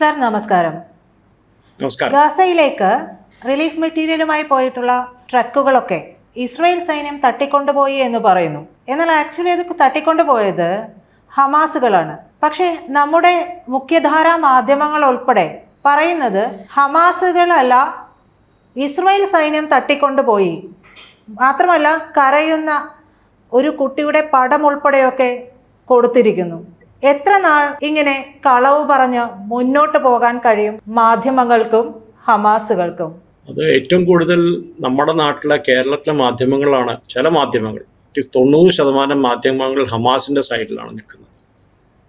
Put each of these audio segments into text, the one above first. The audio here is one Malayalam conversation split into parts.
സർ നമസ്കാരം. നമസ്കാരം. ഗാസയിലേക്ക് റിലീഫ് മെറ്റീരിയലുമായി പോയിട്ടുള്ള ട്രക്കുകളൊക്കെ ഇസ്രായേൽ സൈന്യം തട്ടിക്കൊണ്ടുപോയി എന്ന് പറയുന്നു. എന്നാൽ ആക്ച്വലി അത് തട്ടിക്കൊണ്ടുപോയത് ഹമാസുകളാണ്. പക്ഷേ നമ്മുടെ മുഖ്യധാരാ മാധ്യമങ്ങൾ ഉൾപ്പെടെ പറയുന്നത് ഹമാസുകളല്ല, ഇസ്രായേൽ സൈന്യം തട്ടിക്കൊണ്ടുപോയി. മാത്രമല്ല കരയുന്ന ഒരു കുട്ടിയുടെ പടം ഉൾപ്പെടെയൊക്കെ കൊടുത്തിരിക്കുന്നു. എത്ര നാൾ ഇങ്ങനെ കളവ് പറഞ്ഞ് മുന്നോട്ട് പോകാൻ കഴിയും മാധ്യമങ്ങൾക്കും ഹമാസുകൾക്കും? അത് ഏറ്റവും കൂടുതൽ നമ്മുടെ നാട്ടിലെ കേരളത്തിലെ മാധ്യമങ്ങളാണ്. ചില മാധ്യമങ്ങൾ 90% മാധ്യമങ്ങൾ ഹമാസിന്റെ സൈഡിലാണ് നിൽക്കുന്നത്.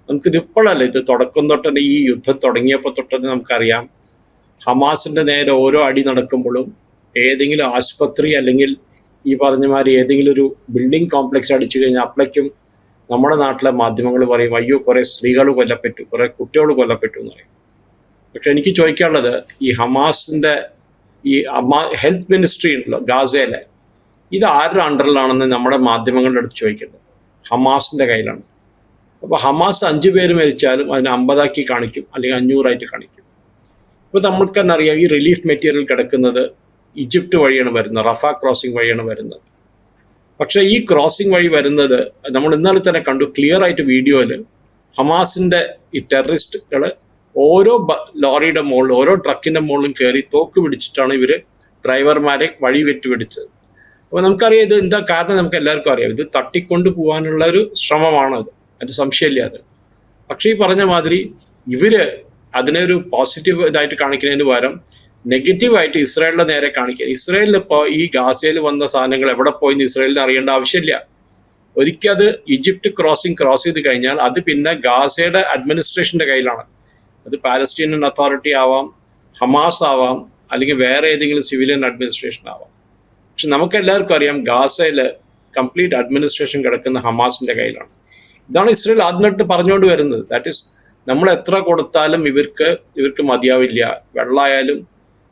നമുക്കിതിപ്പോഴല്ല, ഇത് തുടക്കം തൊട്ടന്നെ, ഈ യുദ്ധം തുടങ്ങിയപ്പോൾ തൊട്ടന്നെ നമുക്കറിയാം. ഹമാസിന്റെ നേരെ ഓരോ അടി നടക്കുമ്പോഴും ഏതെങ്കിലും ആശുപത്രി അല്ലെങ്കിൽ ഈ പറഞ്ഞമാതിരി ഏതെങ്കിലും ഒരു ബിൽഡിംഗ് കോംപ്ലക്സ് അടിച്ചു കഴിഞ്ഞാൽ അപ്പോഴേക്കും നമ്മുടെ നാട്ടിലെ മാധ്യമങ്ങൾ പറയും, അയ്യോ കുറേ സ്ത്രീകൾ കൊല്ലപ്പെട്ടു, കുറേ കുട്ടികൾ കൊല്ലപ്പെട്ടു എന്ന് പറയും. പക്ഷെ എനിക്ക് ചോദിക്കാനുള്ളത്, ഈ ഹമാസിൻ്റെ ഈ ഹെൽത്ത് മിനിസ്ട്രി ഉണ്ടല്ലോ ഗാസയിലെ, ഇത് ആരുടെ അണ്ടറിലാണെന്ന് നമ്മുടെ മാധ്യമങ്ങളുടെ അടുത്ത് ചോദിക്കേണ്ടത്. ഹമാസിൻ്റെ കയ്യിലാണ്. അപ്പോൾ ഹമാസ് 5 പേര് മരിച്ചാലും അതിനെ 50 കാണിക്കും, അല്ലെങ്കിൽ 500 കാണിക്കും. ഇപ്പോൾ നമ്മൾക്ക് തന്നെ അറിയാം, ഈ റിലീഫ് മെറ്റീരിയൽ കിടക്കുന്നത് ഈജിപ്റ്റ് വഴിയാണ് വരുന്നത്, റഫ ക്രോസിംഗ് വഴിയാണ് വരുന്നത്. പക്ഷേ ഈ ക്രോസിംഗ് വഴി വരുന്നത് നമ്മൾ ഇന്നലെ തന്നെ കണ്ടു ക്ലിയർ ആയിട്ട് വീഡിയോയിൽ. ഹമാസിൻ്റെ ഈ ടെററിസ്റ്റുകൾ ഓരോ ലോറിയുടെ മുകളിൽ, ഓരോ ട്രക്കിൻ്റെ മുകളിലും കയറി തോക്ക് പിടിച്ചിട്ടാണ് ഇവർ ഡ്രൈവർമാരെ വഴി വെട്ടുപിടിച്ചത്. അപ്പോൾ നമുക്കറിയാം ഇത് എന്താ കാരണം, നമുക്ക് എല്ലാവർക്കും അറിയാം. ഇത് തട്ടിക്കൊണ്ടു പോകാനുള്ള ഒരു ശ്രമമാണത്, അതിന് സംശയമില്ല അത്. പക്ഷേ ഈ പറഞ്ഞ മാതിരി ഇവർ അതിനെ ഒരു പോസിറ്റീവ് ഇതായിട്ട് കാണിക്കുന്നതിന് പകരം നെഗറ്റീവായിട്ട് ഇസ്രായേലിൻ്റെ നേരെ കാണിക്കുക. ഇസ്രായേലിൽ ഇപ്പോൾ ഈ ഗാസയിൽ വന്ന സാധനങ്ങൾ എവിടെ പോയിന്ന് ഇസ്രായേലിന് അറിയേണ്ട ആവശ്യമില്ല. ഒരിക്കൽ അത് ഈജിപ്റ്റ് ക്രോസ് ചെയ്ത് കഴിഞ്ഞാൽ അത് പിന്നെ ഗാസയുടെ അഡ്മിനിസ്ട്രേഷൻ്റെ കയ്യിലാണ്. അത് പാലസ്റ്റീനിയൻ അതോറിറ്റി ആവാം, ഹമാസ് ആവാം, അല്ലെങ്കിൽ വേറെ ഏതെങ്കിലും സിവിലിയൻ അഡ്മിനിസ്ട്രേഷൻ ആവാം. പക്ഷെ നമുക്ക് എല്ലാവർക്കും അറിയാം, ഗാസയിൽ കംപ്ലീറ്റ് അഡ്മിനിസ്ട്രേഷൻ കിടക്കുന്ന ഹമാസിൻ്റെ കയ്യിലാണ്. ഇതാണ് ഇസ്രായേൽ ആദ്യമായിട്ട് പറഞ്ഞുകൊണ്ട് വരുന്നത്. ദാറ്റ് ഈസ്, നമ്മൾ എത്ര കൊടുത്താലും ഇവർക്ക് മതിയാവില്ല. വെള്ളമായാലും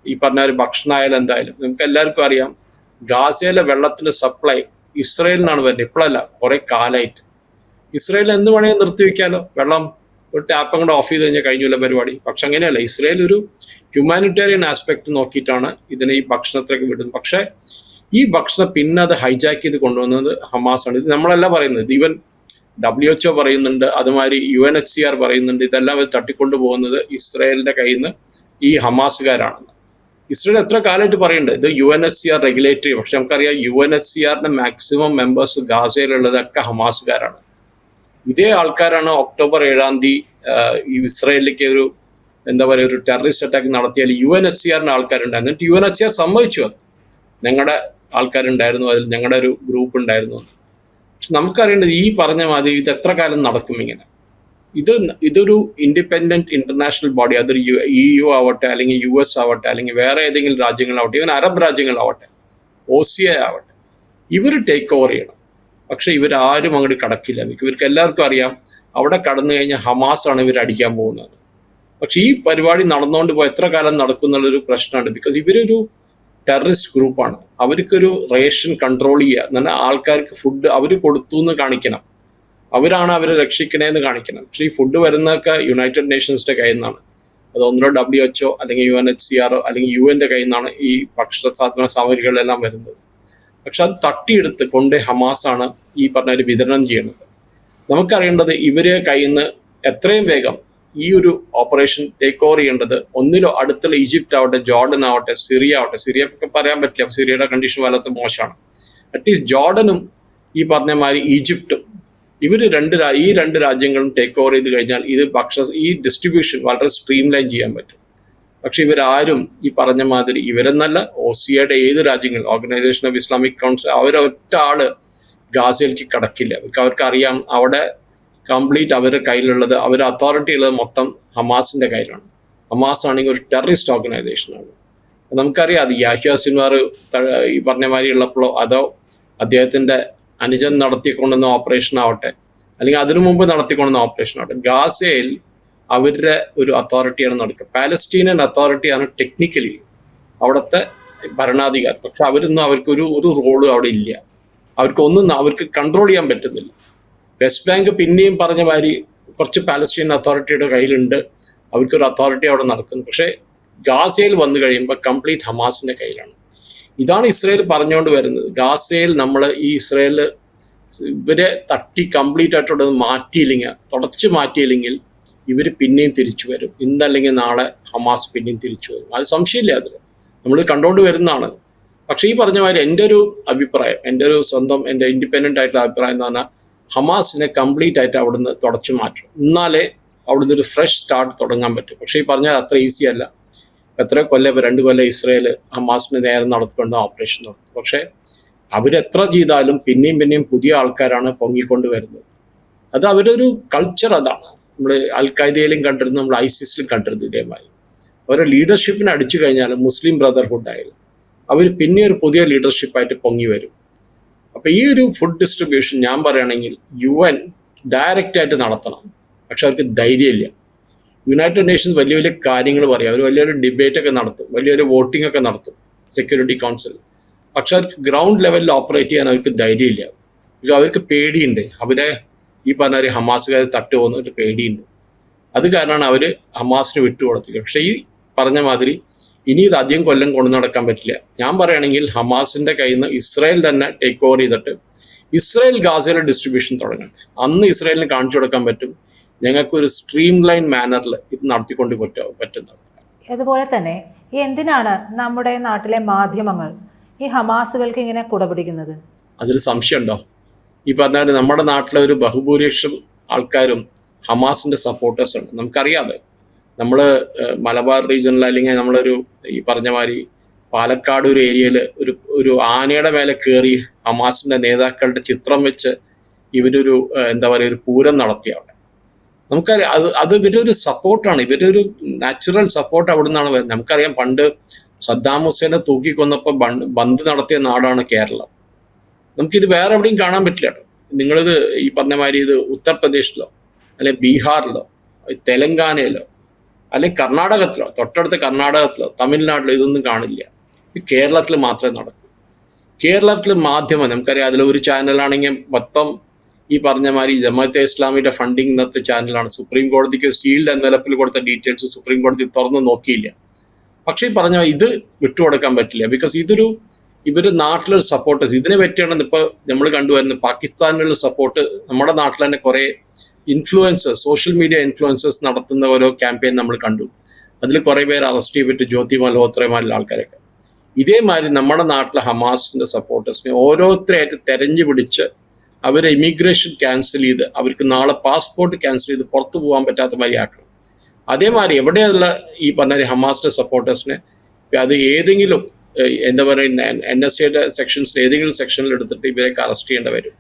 ഈ പറഞ്ഞ ഒരു ഭക്ഷണമായാലും എന്തായാലും. നമുക്ക് എല്ലാവർക്കും അറിയാം, ഗാസയിലെ വെള്ളത്തിൻ്റെ സപ്ലൈ ഇസ്രായേലിനാണ് വരുന്നത്. ഇപ്പോഴല്ല, കുറേ കാലമായിട്ട്. ഇസ്രായേൽ എന്ത് വേണമെങ്കിൽ നിർത്തിവെക്കാമല്ലോ, വെള്ളം ഒരു ടാപ്പ് അങ്ങോട്ട് ഓഫ് ചെയ്ത് കഴിഞ്ഞാൽ കഴിഞ്ഞില്ല പരിപാടി. പക്ഷെ അങ്ങനെയല്ല, ഇസ്രായേൽ ഒരു ഹ്യൂമാനിറ്റേറിയൻ ആസ്പെക്ട് നോക്കിയിട്ടാണ് ഇതിനെ ഈ ഭക്ഷണത്തിലേക്ക് വിടുന്നത്. പക്ഷേ ഈ ഭക്ഷണം പിന്നെ അത് ഹൈജാക്ക് ചെയ്ത് കൊണ്ടുവന്നത് ഹമാസാണ്. ഇത് നമ്മളല്ല പറയുന്നത്, ഇത് ഈവൻ WHO പറയുന്നുണ്ട്, അതുമാതിരി UNHCR പറയുന്നുണ്ട്. ഇതെല്ലാം തട്ടിക്കൊണ്ടു പോകുന്നത് ഇസ്രായേലിൻ്റെ കയ്യിൽ നിന്ന് ഈ ഹമാസുകാരാണെന്ന്. ഇസ്രായേൽ എത്ര കാലമായിട്ട് പറയുന്നുണ്ട് ഇത് UNHCR റെഗുലേറ്ററി. പക്ഷെ നമുക്കറിയാം, UNHCRന്റെ മാക്സിമം മെമ്പേഴ്സ് ഗാസയിലുള്ളതൊക്കെ ഹമാസുകാരാണ്. ഇതേ ആൾക്കാരാണ് ഒക്ടോബർ 7 ഈ ഇസ്രായേലിലേക്ക് ഒരു എന്താ പറയുക ഒരു ടെററിസ്റ്റ് അറ്റാക്ക് നടത്തിയാൽ UNHCRന്റെ ആൾക്കാരുണ്ടായിരുന്നു. എന്നിട്ട് UNHCR സമ്മതിച്ചു, അത് ഞങ്ങളുടെ ആൾക്കാരുണ്ടായിരുന്നു, അതിൽ ഞങ്ങളുടെ ഒരു ഗ്രൂപ്പ് ഉണ്ടായിരുന്നു. പക്ഷെ നമുക്കറിയേണ്ടത്, ഈ പറഞ്ഞ മാതിരി ഇത് എത്ര കാലം നടക്കും ഇങ്ങനെ? ഇതൊരു ഇൻഡിപെൻഡന്റ് ഇന്റർനാഷണൽ ബോഡി, അതൊരു EU ആവട്ടെ, അല്ലെങ്കിൽ US ആവട്ടെ, അല്ലെങ്കിൽ വേറെ ഏതെങ്കിലും രാജ്യങ്ങളാവട്ടെ, ഇവൻ അറബ് രാജ്യങ്ങളാവട്ടെ, OCI ആവട്ടെ, ഇവർ ടേക്ക് ഓവർ ചെയ്യണം. പക്ഷെ ഇവരാരും അങ്ങോട്ട് കടക്കില്ല. ഇവർക്ക് എല്ലാവർക്കും അറിയാം, അവിടെ കടന്നു കഴിഞ്ഞാൽ ഹമാസാണ് ഇവർ അടിക്കാൻ പോകുന്നത്. പക്ഷെ ഈ പരിപാടി നടന്നുകൊണ്ട് പോയി എത്ര കാലം നടക്കും എന്നുള്ളൊരു പ്രശ്നമാണ്. ബിക്കോസ് ഇവരൊരു ടെററിസ്റ്റ് ഗ്രൂപ്പാണ്. അവർക്കൊരു റേഷൻ കൺട്രോൾ ചെയ്യുക എന്ന് പറഞ്ഞാൽ ആൾക്കാർക്ക് ഫുഡ് അവർ കൊടുത്തു എന്ന് കാണിക്കണം, അവരാണ് അവരെ രക്ഷിക്കണേന്ന് കാണിക്കണം. പക്ഷേ ഈ ഫുഡ് വരുന്നതൊക്കെ യുണൈറ്റഡ് നേഷൻസിൻ്റെ കയ്യിൽ നിന്നാണ്. അത് ഒന്നോ WHO അല്ലെങ്കിൽ UNHCR അല്ലെങ്കിൽ UN കയ്യിൽ നിന്നാണ് ഈ ഭക്ഷണ സാധന സാമഗ്രികളെല്ലാം വരുന്നത്. പക്ഷെ അത് തട്ടിയെടുത്ത് കൊണ്ട് ഹമാസാണ് ഈ പറഞ്ഞ ഒരു വിതരണം ചെയ്യുന്നത്. നമുക്കറിയേണ്ടത്, ഇവരെ കയ്യിൽ നിന്ന് എത്രയും വേഗം ഈ ഒരു ഓപ്പറേഷൻ ടേക്ക് ഓവർ ചെയ്യേണ്ടത് ഒന്നിലോ അടുത്തുള്ള ഈജിപ്റ്റ് ആവട്ടെ, ജോർഡൻ ആവട്ടെ, സിറിയ ആവട്ടെ. സിറിയൊക്കെ പറയാൻ പറ്റില്ല, സിറിയയുടെ കണ്ടീഷൻ വല്ലാത്ത മോശമാണ്. അറ്റ്ലീസ്റ്റ് ജോർഡനും ഈ പറഞ്ഞ മാതിരി ഈജിപ്റ്റും, ഈ രണ്ട് രാജ്യങ്ങളും ടേക്ക് ഓവർ ചെയ്ത് കഴിഞ്ഞാൽ ഈ ഡിസ്ട്രിബ്യൂഷൻ വളരെ സ്ട്രീം ലൈൻ ചെയ്യാൻ പറ്റും. പക്ഷെ ഇവരാരും ഈ പറഞ്ഞ മാതിരി, ഇവരെന്നല്ല OCIയുടെ ഏത് രാജ്യങ്ങൾ, ഓർഗനൈസേഷൻ ഓഫ് ഇസ്ലാമിക് കൗൺസിൽ, അവരൊറ്റ ആള് ഗാസയിലേക്ക് കടക്കില്ല. അവർക്കറിയാം, അവിടെ കംപ്ലീറ്റ് അവരുടെ കയ്യിലുള്ളത്, അവരുടെ അതോറിറ്റി ഉള്ളത് മൊത്തം ഹമാസിൻ്റെ കയ്യിലാണ്. ഹമാസ് ആണെങ്കിൽ ഒരു ടെററിസ്റ്റ് ഓർഗനൈസേഷനാണ്. നമുക്കറിയാം, അത് യാഹ്യ സിൻവാർ ഈ പറഞ്ഞ മാതിരി ഉള്ളപ്പോഴോ, അതോ അദ്ദേഹത്തിൻ്റെ അനുജൻ നടത്തിക്കൊണ്ടുവന്ന ഓപ്പറേഷൻ ആവട്ടെ, അല്ലെങ്കിൽ അതിനു മുമ്പ് നടത്തിക്കൊണ്ടുവന്ന ഓപ്പറേഷൻ ആവട്ടെ, ഗാസയിൽ അവരുടെ ഒരു അതോറിറ്റിയാണ് നടക്കുക. പാലസ്റ്റീനിയൻ അതോറിറ്റിയാണ് ടെക്നിക്കലി അവിടുത്തെ ഭരണാധികാരി. പക്ഷെ അവർക്കൊരു റോളും അവിടെ ഇല്ല. അവർക്ക് കൺട്രോൾ ചെയ്യാൻ പറ്റുന്നില്ല. വെസ്റ്റ് ബാങ്ക് പിന്നെയും പറഞ്ഞ മാതിരി കുറച്ച് പാലസ്റ്റീൻ അതോറിറ്റിയുടെ കയ്യിലുണ്ട്. അവർക്കൊരു അതോറിറ്റി അവിടെ നടക്കുന്നു. പക്ഷേ ഗാസയിൽ വന്നു കഴിയുമ്പോൾ കംപ്ലീറ്റ് ഹമാസിൻ്റെ കയ്യിലാണ്. ഇതാണ് ഇസ്രയേൽ പറഞ്ഞുകൊണ്ട് വരുന്നത്. ഗാസയിൽ നമ്മൾ ഈ ഇസ്രയേൽ ഇവരെ തട്ടി കംപ്ലീറ്റ് ആയിട്ടുള്ളത് മാറ്റിയില്ലെങ്കിൽ, തുടച്ചു മാറ്റിയില്ലെങ്കിൽ ഇവർ പിന്നെയും തിരിച്ചു വരും. ഇന്നല്ലെങ്കിൽ നാളെ ഹമാസ് പിന്നെയും തിരിച്ചു വരും. അത് സംശയമില്ല, അതിൽ നമ്മൾ കണ്ടുകൊണ്ട് വരുന്നതാണ്. പക്ഷേ ഈ പറഞ്ഞ മാതിരി എൻ്റെ ഒരു അഭിപ്രായം, എൻ്റെ ഒരു സ്വന്തം എൻ്റെ ഇൻഡിപെൻഡൻ്റ് ആയിട്ടുള്ള അഭിപ്രായം എന്ന് പറഞ്ഞാൽ ഹമാസിനെ കംപ്ലീറ്റ് ആയിട്ട് അവിടുന്ന് തുടച്ചു മാറ്റും. എന്നാലേ അവിടുന്ന് ഒരു ഫ്രഷ് സ്റ്റാർട്ട് തുടങ്ങാൻ പറ്റും. പക്ഷേ ഈ പറഞ്ഞാൽ അത്ര ഈസി അല്ല. എത്ര കൊല്ലം, 2 കൊല്ലം ഇസ്രയേൽ ഹമാസിന് നേരെ നടത്തിക്കൊണ്ട് ഓപ്പറേഷൻ നടത്തും. പക്ഷേ അവരെത്ര ചെയ്താലും പിന്നെയും പുതിയ ആൾക്കാരാണ് പൊങ്ങിക്കൊണ്ട് വരുന്നത്. അത് അവരൊരു കൾച്ചർ അതാണ്. നമ്മൾ അൽ-ഖായ്ദയിലും കണ്ടിരുന്നു, നമ്മൾ ഐസിസിലും കണ്ടിരുന്നു. ഇതേമായി അവരുടെ ലീഡർഷിപ്പിനെ അടിച്ചു കഴിഞ്ഞാൽ മുസ്ലിം ബ്രദർഹുഡ് ആയാലും അവർ പിന്നെ ഒരു പുതിയ ലീഡർഷിപ്പായിട്ട് പൊങ്ങി വരും. അപ്പോൾ ഈ ഒരു ഫുഡ് ഡിസ്ട്രിബ്യൂഷൻ ഞാൻ പറയുകയാണെങ്കിൽ UN ഡയറക്റ്റായിട്ട് നടത്തണം. പക്ഷെ അവർക്ക് ധൈര്യമില്ല. യുണൈറ്റഡ് നേഷൻസ് വലിയ വലിയ കാര്യങ്ങൾ പറയും, അവർ വലിയൊരു ഡിബേറ്റൊക്കെ നടത്തും, വലിയൊരു വോട്ടിംഗ് ഒക്കെ നടത്തും സെക്യൂരിറ്റി കൗൺസിൽ. പക്ഷെ അവർക്ക് ഗ്രൗണ്ട് ലെവലിൽ ഓപ്പറേറ്റ് ചെയ്യാൻ അവർക്ക് ധൈര്യമില്ല. അവർക്ക് പേടിയുണ്ട്. അവരെ ഈ പറഞ്ഞ ഒരു ഹമാസുകാർ തട്ടു പോകുന്ന ഒരു പേടിയുണ്ട്. അത് കാരണമാണ് അവർ ഹമാസിന് വിട്ടുകൊടുത്തത്. പക്ഷേ ഈ പറഞ്ഞ മാതിരി ഇനി ഇത് അധികം കൊല്ലം കൊണ്ടു നടക്കാൻ പറ്റില്ല. ഞാൻ പറയുകയാണെങ്കിൽ ഹമാസിൻ്റെ കയ്യിൽ നിന്ന് ഇസ്രായേൽ തന്നെ ടേക്ക് ഓവർ ചെയ്തിട്ട് ഇസ്രായേൽ ഗാസയിലെ ഡിസ്ട്രിബ്യൂഷൻ തുടങ്ങണം. അന്ന് ഇസ്രായേലിന് കാണിച്ചു കൊടുക്കാൻ പറ്റും ഞങ്ങൾക്കൊരു സ്ട്രീം ലൈൻ മാനറിൽ ഇത് നടത്തിക്കൊണ്ട് പറ്റുന്നത്. അതുപോലെ തന്നെ എന്തിനാണ് നമ്മുടെ നാട്ടിലെ മാധ്യമങ്ങൾ ഈ ഹമാസുകൾക്ക് ഇങ്ങനെ കുടപിടിക്കുന്നത്? അതിൽ സംശയമുണ്ടോ? ഈ പറഞ്ഞാൽ നമ്മുടെ നാട്ടിലെ ഒരു ബഹുഭൂരിപക്ഷം ആൾക്കാരും ഹമാസിൻ്റെ സപ്പോർട്ടേഴ്സാണ്. നമുക്കറിയാതെ നമ്മൾ മലബാർ റീജിയനിൽ അല്ലെങ്കിൽ നമ്മളൊരു ഈ പറഞ്ഞ മാതിരി പാലക്കാട് ഒരു ഏരിയയിൽ ഒരു ആനയുടെ മേലെ കയറി ഹമാസിൻ്റെ നേതാക്കളുടെ ചിത്രം വെച്ച് ഇവരൊരു എന്താ പറയുക ഒരു പൂരം നടത്തി അവിടെ. നമുക്കറിയാം അത് ഇവരൊരു സപ്പോർട്ടാണ്, ഇവരൊരു നാച്ചുറൽ സപ്പോർട്ട് അവിടെ നിന്നാണ് വരുന്നത്. നമുക്കറിയാം പണ്ട് സദ്ദാം ഹുസൈനെ തൂക്കിക്കൊന്നപ്പോൾ ബന്ദ് നടത്തിയ നാടാണ് കേരളം. നമുക്കിത് വേറെ എവിടെയും കാണാൻ പറ്റില്ല കേട്ടോ. നിങ്ങളിത് ഈ പറഞ്ഞ മാതിരി ഇത് ഉത്തർപ്രദേശിലോ അല്ലെങ്കിൽ ബീഹാറിലോ തെലങ്കാനയിലോ അല്ലെങ്കിൽ കർണാടകത്തിലോ, തൊട്ടടുത്ത കർണാടകത്തിലോ തമിഴ്നാട്ടിലോ ഇതൊന്നും കാണില്ല. ഇത് കേരളത്തിൽ മാത്രമേ നടക്കൂ. കേരളത്തിൽ മാധ്യമം നമുക്കറിയാം, അതിലൊരു ചാനലാണെങ്കിൽ മൊത്തം ഈ പറഞ്ഞ മാതിരി ജമാഅത്തെ ഇസ്ലാമിയുടെ ഫണ്ടിങ് ഇന്നത്തെ ചാനലാണ്. സുപ്രീം കോടതിക്ക് സീൽഡ് എൻവലപ്പിൽ കൊടുത്ത ഡീറ്റെയിൽസ് സുപ്രീം കോടതി തുറന്ന് നോക്കിയില്ല. പക്ഷേ ഈ പറഞ്ഞ ഇത് വിട്ടുകൊടുക്കാൻ പറ്റില്ല. ബിക്കോസ് ഇവർ നാട്ടിലൊരു സപ്പോർട്ടേഴ്സ് ഇതിനെ പറ്റിയാണ് ഇപ്പോൾ നമ്മൾ കണ്ടുവരുന്നത്. പാകിസ്ഥാനിലുള്ള സപ്പോർട്ട് നമ്മുടെ നാട്ടിൽ തന്നെ കുറേ ഇൻഫ്ലുവൻസേഴ്സ്, സോഷ്യൽ മീഡിയ ഇൻഫ്ലുവൻസേഴ്സ് നടത്തുന്ന ഓരോ ക്യാമ്പയിൻ നമ്മൾ കണ്ടു. അതിൽ കുറേ പേര് അറസ്റ്റ് ചെയ്തിട്ട് ജ്യോതി മൽഹോത്രമാരിലുള്ള ആൾക്കാരൊക്കെ. ഇതേമാതിരി നമ്മുടെ നാട്ടിലെ ഹമാസിൻ്റെ സപ്പോർട്ടേഴ്സിനെ ഓരോരുത്തരായിട്ട് തെരഞ്ഞു പിടിച്ച് അവരെ ഇമിഗ്രേഷൻ ക്യാൻസൽ ചെയ്ത് അവർക്ക് നാളെ പാസ്പോർട്ട് ക്യാൻസൽ ചെയ്ത് പുറത്തു പോകാൻ പറ്റാത്ത മാതിരി ആക്കണം. അതേമാതിരി എവിടെയുള്ള ഈ പറഞ്ഞ ഹമാസിൻ്റെ സപ്പോർട്ടേഴ്സിനെ അത് ഏതെങ്കിലും എന്താ പറയുക NSAയുടെ സെക്ഷൻസ് ഏതെങ്കിലും സെക്ഷനിൽ എടുത്തിട്ട് ഇവരൊക്കെ അറസ്റ്റ് ചെയ്യേണ്ടി വരും.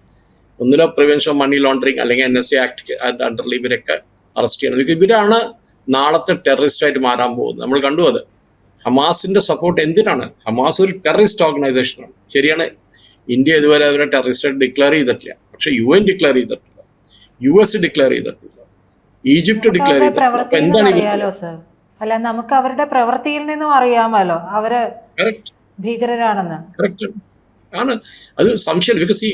ഒന്നിലോ പ്രിവെൻഷൻ ഓഫ് മണി ലോണ്ടറിങ് അല്ലെങ്കിൽ NSA ആക്ട് അണ്ടറിൽ ഇവരൊക്കെ അറസ്റ്റ് ചെയ്യണം. ഇവരാണ് നാളത്തെ ടെററിസ്റ്റായിട്ട് മാറാൻ പോകുന്നത്. നമ്മൾ കണ്ടു അത്. ഹമാസിൻ്റെ സപ്പോർട്ട് എന്തിനാണ്? ഹമാസ് ഒരു ടെററിസ്റ്റ് ഓർഗനൈസേഷനാണ്. ശരിയാണ്, ഇന്ത്യ ഇതുവരെ അവരെ ടെററിസ്റ്റായിട്ട് ഡിക്ലെയർ ചെയ്തിട്ടില്ല. പക്ഷേ UN ഡിക്ലെയർ ചെയ്തിട്ടില്ല, US ഡിക്ലെയർ ചെയ്തിട്ടില്ല, ഈജിപ്റ്റ് ഡിക്ലെയർ ചെയ്തിട്ടില്ല. അപ്പോൾ എന്താണ് അല്ല, നമുക്ക് അവരുടെ പ്രവൃത്തിയിൽ നിന്നും അറിയാമല്ലോ അവര് ഭീകരരാണെന്ന്. കറക്റ്റ് ആണ്, അത് സംശയമില്ല. ബിക്കോസ്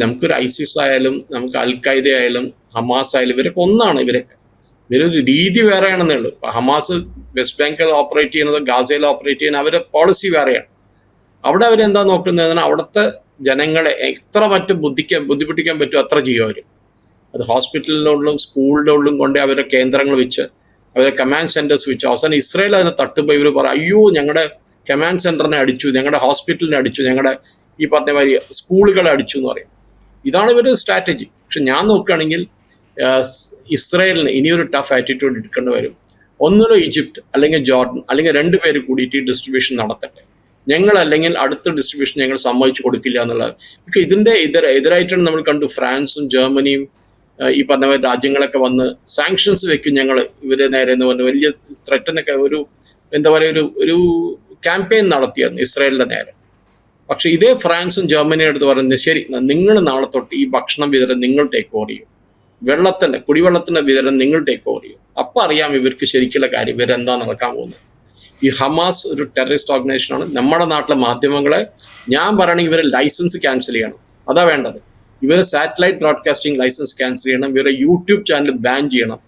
നമുക്കൊരു ISIS ആയാലും നമുക്ക് അൽ-ഖായ്ദ ആയാലും ഹമാസ് ആയാലും ഇവരൊക്കെ ഒന്നാണ്. ഇവരൊരു രീതി വേറെയാണെന്നേ ഉള്ളൂ. ഇപ്പം ഹമാസ് വെസ്റ്റ് ബാങ്കിൽ ഓപ്പറേറ്റ് ചെയ്യുന്നത്, ഗാസയിൽ ഓപ്പറേറ്റ് ചെയ്യുന്നത് അവരുടെ പോളിസി വേറെയാണ്. അവിടെ അവരെന്താ നോക്കുന്നതിന് അവിടുത്തെ ജനങ്ങളെ എത്ര ബുദ്ധിമുട്ടിക്കാൻ പറ്റുമോ അത്ര ചെയ്യും അവർ. അത് ഹോസ്പിറ്റലിനുള്ളിലും സ്കൂളിൻ്റെ ഉള്ളിലും കൊണ്ട് അവരുടെ കേന്ദ്രങ്ങൾ വെച്ച് അവരെ കമാൻഡ് സെൻറ്റേഴ്സ് വെച്ച് അവസാനം ഇസ്രായേൽ അതിനെ തട്ടുമ്പോൾ ഇവർ പറയും, അയ്യോ ഞങ്ങളുടെ കമാൻഡ് സെൻറ്ററിനെ അടിച്ചു, ഞങ്ങളുടെ ഹോസ്പിറ്റലിനെ അടിച്ചു, ഞങ്ങളുടെ ഈ പറഞ്ഞ മാതിരി സ്കൂളുകളെ അടിച്ചു എന്ന് പറയും. ഇതാണ് ഇവരുടെ സ്ട്രാറ്റജി. പക്ഷെ ഞാൻ നോക്കുകയാണെങ്കിൽ ഇസ്രായേലിന് ഇനിയൊരു ടഫ് ആറ്റിറ്റ്യൂഡ് എടുക്കേണ്ടി വരും. ഒന്നുകിൽ ഈജിപ്റ്റ് അല്ലെങ്കിൽ ജോർഡൻ അല്ലെങ്കിൽ 2 പേര് കൂടിയിട്ട് ഈ ഡിസ്ട്രിബ്യൂഷൻ നടത്തട്ടെ. ഞങ്ങൾ അല്ലെങ്കിൽ അടുത്ത ഡിസ്ട്രിബ്യൂഷൻ ഞങ്ങൾ സമ്മതിച്ചു കൊടുക്കില്ല എന്നുള്ളത്. ബിക്കോസ് ഇതിൻ്റെ എതിരായിട്ടാണ് നമ്മൾ കണ്ടു ഫ്രാൻസും ജർമ്മനിയും ഈ പറഞ്ഞ രാജ്യങ്ങളൊക്കെ വന്ന് സാങ്ഷൻസ് വെക്കും ഞങ്ങൾ ഇവരെ നേരെ എന്ന് പറഞ്ഞ് വലിയ ത്രെറ്റനൊക്കെ ഒരു എന്താ പറയുക ഒരു ക്യാമ്പയിൻ നടത്തിയായിരുന്നു ഇസ്രായേലിൻ്റെ നേരെ. പക്ഷേ ഇതേ ഫ്രാൻസും ജർമ്മനിയും എടുത്ത് പറയുന്നത് ശരി, നിങ്ങൾ നാളെ തൊട്ട് ഈ ഭക്ഷണം വിതരണം നിങ്ങൾ ടേക്ക് ഓവർ ചെയ്യും, കുടിവെള്ളത്തിൻ്റെ വിതരണം നിങ്ങൾ ടേക്ക് ഓവർ ചെയ്യും. അപ്പം അറിയാം ഇവർക്ക് ശരിക്കുള്ള കാര്യം ഇവരെന്താ നടക്കാൻ പോകുന്നത്. ഈ ഹമാസ് ഒരു ടെററിസ്റ്റ് ഓർഗനൈസേഷനാണ്. നമ്മുടെ നാട്ടിലെ മാധ്യമങ്ങളെ ഞാൻ പറയണമെങ്കിൽ ഇവരെ ലൈസൻസ് ക്യാൻസൽ ചെയ്യണം. അതാ വേണ്ടത്. ഇവരെ സാറ്റലൈറ്റ് ബ്രോഡ്കാസ്റ്റിംഗ് ലൈസൻസ് ക്യാൻസൽ ചെയ്യണം. ഇവരെ യൂട്യൂബ് ചാനൽ ബാൻ ചെയ്യണം.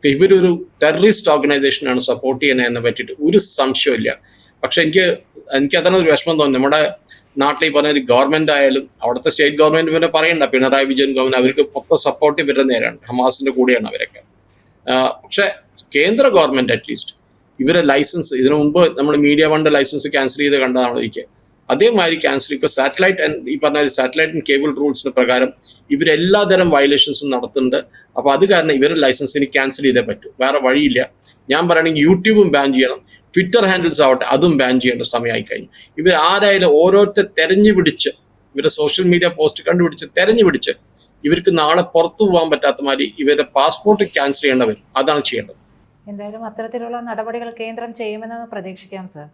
ഇവരൊരു ടെററിസ്റ്റ് ഓർഗനൈസേഷനാണ് സപ്പോർട്ട് ചെയ്യുന്നതിനെ പറ്റിയിട്ട് ഒരു സംശയമില്ല. പക്ഷെ എനിക്ക് അതാണ് ഒരു വിഷമം തോന്നുന്നു. നമ്മുടെ നാട്ടിൽ ഈ പറഞ്ഞ ഗവൺമെന്റ് ആയാലും അവിടുത്തെ സ്റ്റേറ്റ് ഗവൺമെന്റ് പിന്നെ പറയണ്ട, പിണറായി വിജയൻ ഗവൺമെന്റ് അവർക്ക് മൊത്തം സപ്പോർട്ട് ഇവരുടെ നേരാണ്, ഹമാസിന്റെ കൂടെയാണ് അവരൊക്കെ. പക്ഷെ കേന്ദ്ര ഗവൺമെന്റ് അറ്റ്ലീസ്റ്റ് ഇവരെ ലൈസൻസ് ഇതിനു മുമ്പ് നമ്മൾ മീഡിയ വണ്ട് ലൈസൻസ് ക്യാൻസൽ ചെയ്ത് കണ്ടതാണ് ഒരിക്കൽ. അതേമാതിരി ക്യാൻസൽ ഇപ്പോൾ സാറ്റലൈറ്റ് ആൻഡ് ഈ പറഞ്ഞ സാറ്റലൈറ്റ് ആൻഡ് കേബിൾ റൂൾസിന് പ്രകാരം ഇവരെല്ലാ തരം വയലേഷൻസും നടത്തുന്നുണ്ട്. അപ്പോൾ അത് കാരണം ഇവരുടെ ലൈസൻസ് ഇനി ക്യാൻസൽ ചെയ്തേ പറ്റൂ, വേറെ വഴിയില്ല. ഞാൻ പറയുകയാണെങ്കിൽ യൂട്യൂബും ബാൻ ചെയ്യണം, ട്വിറ്റർ ഹാൻഡിൽസ് ആവട്ടെ അതും ബാൻ ചെയ്യേണ്ട സമയമായി കഴിഞ്ഞു. ഇവർ ആരായാലും ഓരോരുത്തർ തെരഞ്ഞു പിടിച്ച് ഇവരുടെ സോഷ്യൽ മീഡിയ പോസ്റ്റ് കണ്ടുപിടിച്ച് തെരഞ്ഞു പിടിച്ച് ഇവർക്ക് നാളെ പുറത്തു പോകാൻ പറ്റാത്ത മാതിരി ഇവരുടെ പാസ്പോർട്ട് ക്യാൻസൽ ചെയ്യേണ്ടി വരും. അതാണ് ചെയ്യേണ്ടത്. എന്തായാലും അത്തരത്തിലുള്ള നടപടികൾ കേന്ദ്രം ചെയ്യുമെന്ന് പ്രതീക്ഷിക്കാം സർ.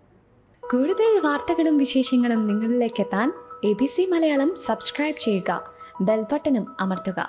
കൂടുതൽ വാർത്തകളും വിശേഷങ്ങളും നിങ്ങളിലേക്ക് എത്താൻ ABC മലയാളം സബ്സ്ക്രൈബ് ചെയ്യുക, ബെൽ ബട്ടണും അമർത്തുക.